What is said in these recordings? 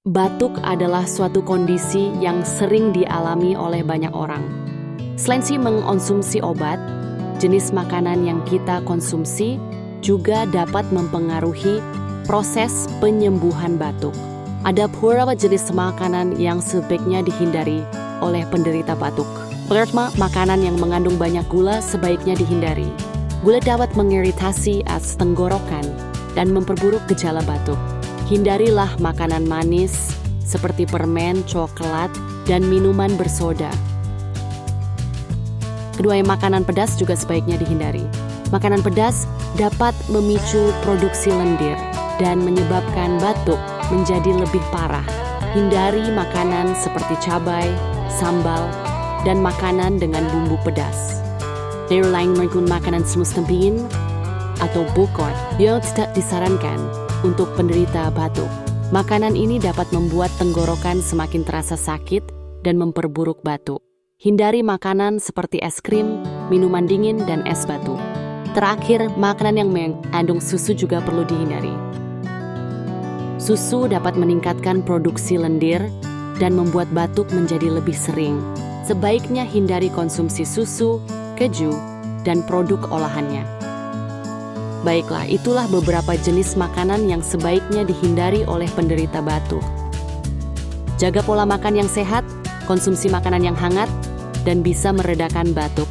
Batuk adalah suatu kondisi yang sering dialami oleh banyak orang. Selain mengonsumsi obat, jenis makanan yang kita konsumsi juga dapat mempengaruhi proses penyembuhan batuk. Ada beberapa jenis makanan yang sebaiknya dihindari oleh penderita batuk. Pertama, makanan yang mengandung banyak gula sebaiknya dihindari. Gula dapat mengiritasi as tenggorokan dan memperburuk gejala batuk. Hindarilah makanan manis seperti permen, coklat, dan minuman bersoda. Kedua, makanan pedas juga sebaiknya dihindari. Makanan pedas dapat memicu produksi lendir dan menyebabkan batuk menjadi lebih parah. Hindari makanan seperti cabai, sambal, dan makanan dengan bumbu pedas. Dari lain makanan semustempin atau bukot yang tidak disarankan untuk penderita batuk. Makanan ini dapat membuat tenggorokan semakin terasa sakit dan memperburuk batuk. Hindari makanan seperti es krim, minuman dingin, dan es batu. Terakhir, makanan yang mengandung susu juga perlu dihindari. Susu dapat meningkatkan produksi lendir dan membuat batuk menjadi lebih sering. Sebaiknya hindari konsumsi susu, keju, dan produk olahannya. Baiklah, itulah beberapa jenis makanan yang sebaiknya dihindari oleh penderita batuk. Jaga pola makan yang sehat, konsumsi makanan yang hangat, dan bisa meredakan batuk.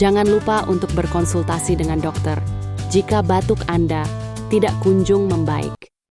Jangan lupa untuk berkonsultasi dengan dokter jika batuk Anda tidak kunjung membaik.